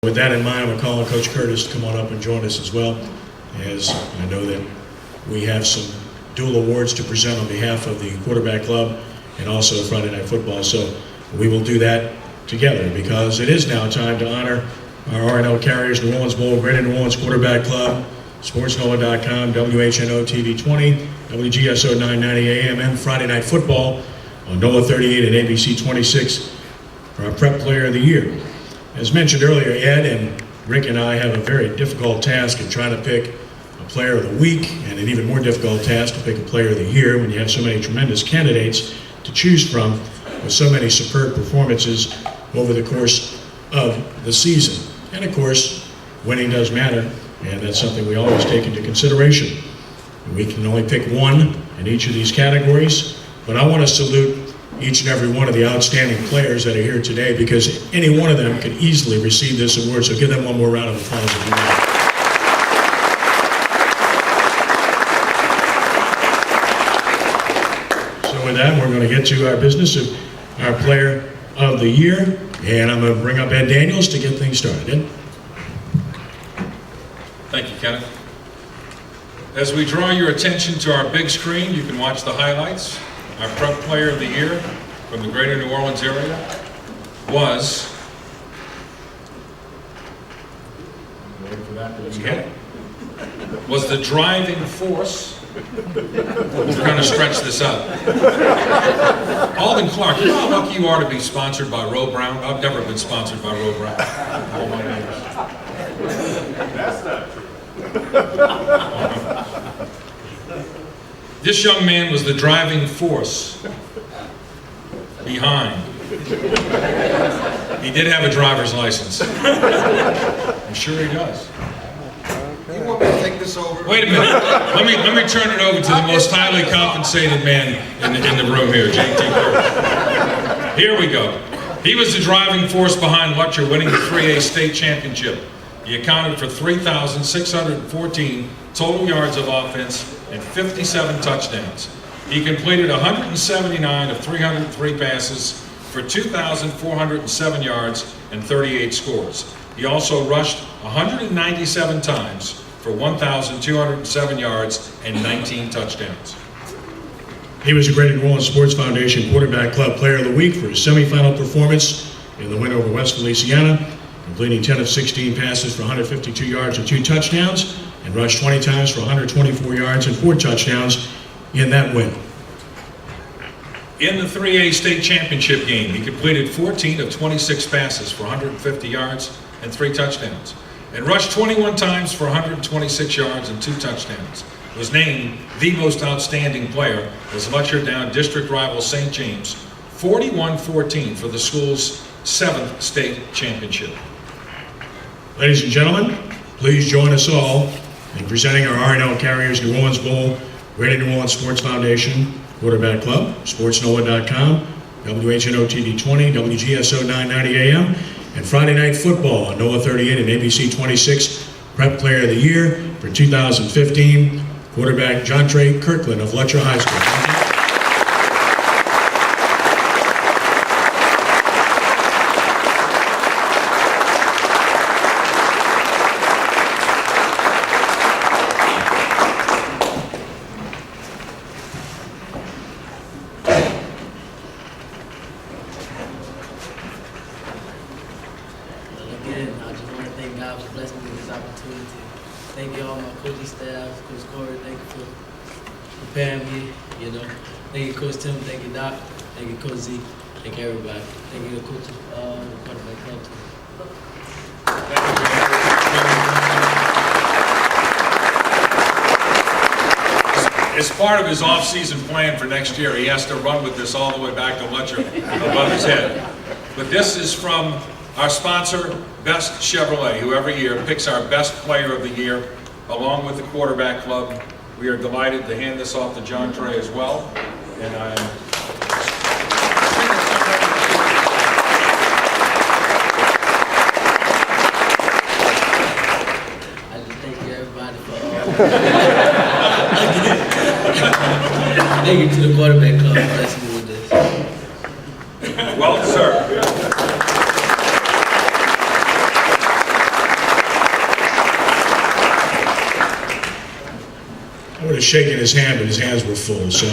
With that in mind, I'm calling Coach Curtis to come on up and join us as well, as I know that we have some dual awards to present on behalf of the quarterback club and also Friday Night Football. So we will do that together because it is now time to honor our R&L Carriers New Orleans Bowl, Greater New Orleans Quarterback Club, SportsNoah.com, WHNO TV 20, WGSO 990 AM, and Friday Night Football on NOAA 38 and ABC 26 for our Prep Player of the Year. As mentioned earlier, Ed and Rick and I have a very difficult task of trying to pick a Player of the Week, and an even more difficult task to pick a Player of the Year when you have so many tremendous candidates to choose from with so many superb performances over the course of the season. And of course, winning does matter, and that's something we always take into consideration. We can only pick one in each of these categories, but I want to salute each and every one of the outstanding players that are here today, because any one of them could easily receive this award. So give them one more round of applause if you will. So with that, we're going to get to our business of our Player of the Year, and I'm going to bring up Ed Daniels to get things started. Ed? Thank you, Kenneth. As we draw your attention to our big screen, you can watch the highlights. Our Prep Player of the Year from the Greater New Orleans area was the driving force. We're going to stretch this out. Alden Clark, you know how lucky you are to be sponsored by Roe Brown? I've never been sponsored by Roe Brown. All my neighbors. That's not true. This young man was the driving force behind. He did have a driver's license. I'm sure he does. You want me to take this over? Wait a minute. Let me turn it over to the most highly compensated man in the room here, JT Kirk. Here we go. He was the driving force behind Lutcher winning the 3A state championship. He accounted for 3,614 total yards of offense and 57 touchdowns. He completed 179 of 303 passes for 2,407 yards and 38 scores. He also rushed 197 times for 1,207 yards and 19 touchdowns. He was a Greater New Orleans Sports Foundation Quarterback Club Player of the Week for his semifinal performance in the win over West Feliciana, completing 10 of 16 passes for 152 yards and 2 touchdowns, and rushed 20 times for 124 yards and 4 touchdowns in that win. In the 3A state championship game, he completed 14 of 26 passes for 150 yards and 3 touchdowns, and rushed 21 times for 126 yards and 2 touchdowns. Was named the most outstanding player as Lutcher downed district rival St. James 41-14 for the school's 7th state championship. Ladies and gentlemen, please join us all in presenting our R&L Carriers New Orleans Bowl, Greater New Orleans Sports Foundation Quarterback Club, SportsNoah.com, WHNO TV 20, WGSO 990 AM, and Friday Night Football on NOAA 38 and ABC 26 Prep Player of the Year for 2015, quarterback Jontre Kirkland of Lutcher High School. I just want to thank God for blessing me with this opportunity. Thank you all my coaching staff, Coach Corey, thank you for preparing me, you know. Thank you Coach Tim, thank you Doc, thank you Coach Z, thank you everybody. Thank you to Coach the quarterback club too. As part of his off-season plan for next year, he has to run with this all the way back to Lutcher above his head. But this is from our sponsor, Best Chevrolet, who every year picks our best player of the year, along with the quarterback club. We are delighted to hand this off to Jontre as well. And I just thank you everybody for thank you to the quarterback club for blessing me with this. well deserved. was shaking his hand, but his hands were full, so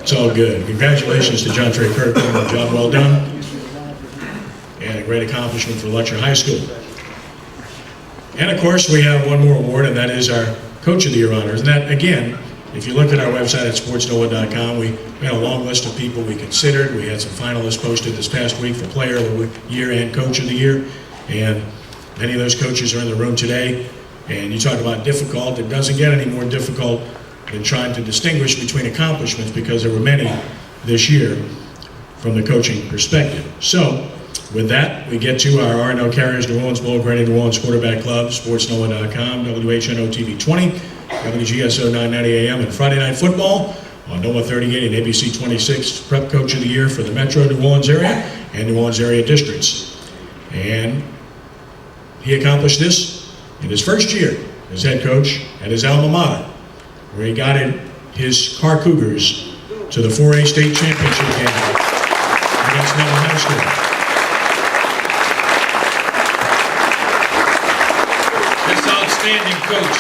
it's all good. Congratulations to John Trey Kirkland, a job well done, and a great accomplishment for Letcher High School. And of course, we have one more award, and that is our Coach of the Year honors. And that, again, if you look at our website at sportsnoah.com, we had a long list of people we considered. We had some finalists posted this past week for Player of the Year and Coach of the Year, and many of those coaches are in the room today. And you talk about difficult, it doesn't get any more difficult than trying to distinguish between accomplishments, because there were many this year from the coaching perspective. So, with that, we get to our R&L Carriers New Orleans Bowl Grading New Orleans Quarterback Club, SportsNoah.com, WHNO TV 20, WGSO 990 AM, and Friday Night Football on NOAA 38 and ABC 26, Prep Coach of the Year for the Metro New Orleans area and New Orleans area districts. And he accomplished this in his first year as head coach at his alma mater, where he guided his Car Cougars to the 4A state championship game against Neville High School. This outstanding coach,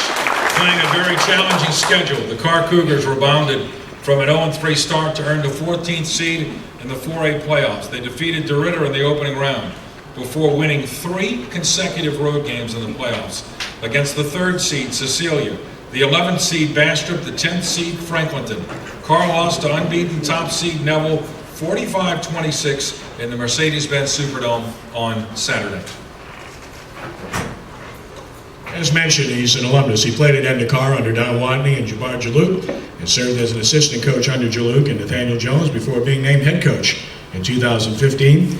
playing a very challenging schedule, the Car Cougars rebounded from an 0-3 start to earn the 14th seed in the 4A playoffs. They defeated DeRidder in the opening round before winning 3 consecutive road games in the playoffs against the 3rd seed, Cecilia, the 11th seed, Bastrop, the 10th seed, Franklinton. Carr lost to unbeaten top seed Neville 45-26 in the Mercedes-Benz Superdome on Saturday. As mentioned, he's an alumnus. He played at Endicott under Don Watney and Jabbar Jalouk, and served as an assistant coach under Jalouk and Nathaniel Jones before being named head coach in 2015.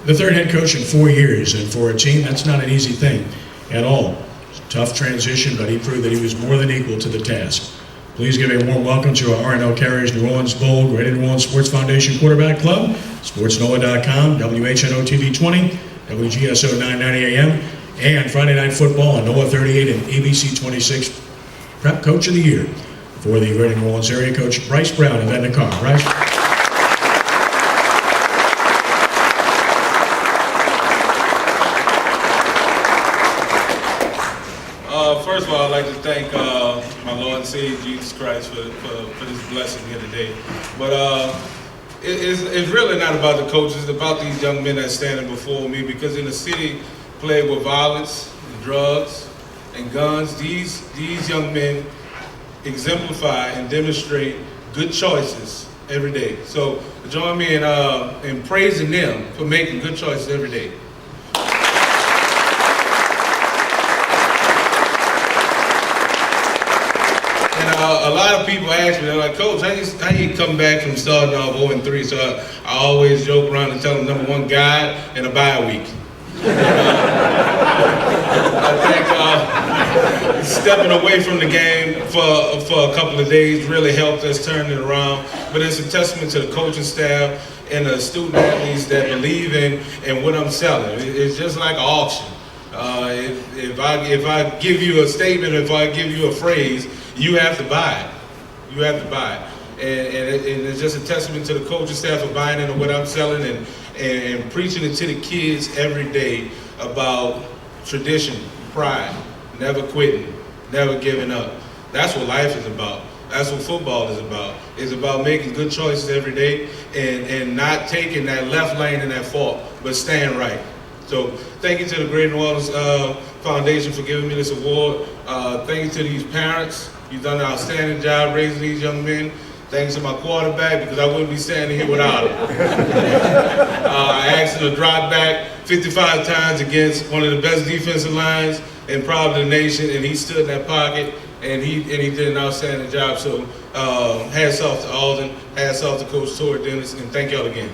The 3rd head coach in 4 years, and for a team, that's not an easy thing at all. It's a tough transition, but he proved that he was more than equal to the task. Please give a warm welcome to our R&L Carriers New Orleans Bowl Greater New Orleans Sports Foundation Quarterback Club, SportsNoah.com, WHNO TV 20, WGSO 990 AM, and Friday Night Football on NOAA 38 and ABC 26 Prep Coach of the Year for the Greater New Orleans area coach, Bryce Brown of Endicott. Bryce? First of all, I'd like to thank my Lord and Savior Jesus Christ for this blessing here today. But it's really not about the coaches, it's about these young men that's standing before me, because in the city plagued with violence, and drugs, and guns, these young men exemplify and demonstrate good choices every day. So join me in praising them for making good choices every day. A lot of people ask me, they're like, Coach, how you come back from starting off 0-3? So I always joke around and tell them, number one, God and a bye week. I think stepping away from the game for a couple of days really helped us turn it around. But it's a testament to the coaching staff and the student athletes that believe in what I'm selling. It's just like an auction. If I give you a statement, if I give you a phrase, you have to buy it. You have to buy it. And it's just a testament to the coaching staff for buying into what I'm selling and preaching it to the kids every day about tradition, pride, never quitting, never giving up. That's what life is about. That's what football is about. It's about making good choices every day and not taking that left lane and that fault, but staying right. So thank you to the Greater New Orleans Foundation for giving me this award. Thank you to these parents. You've done an outstanding job raising these young men. Thanks to my quarterback, because I wouldn't be standing here without him. I asked him to drop back 55 times against one of the best defensive lines and probably the nation, and he stood in that pocket, and he did an outstanding job. So hats off to Alden, hats off to Coach Torrey Dennis, and thank y'all again.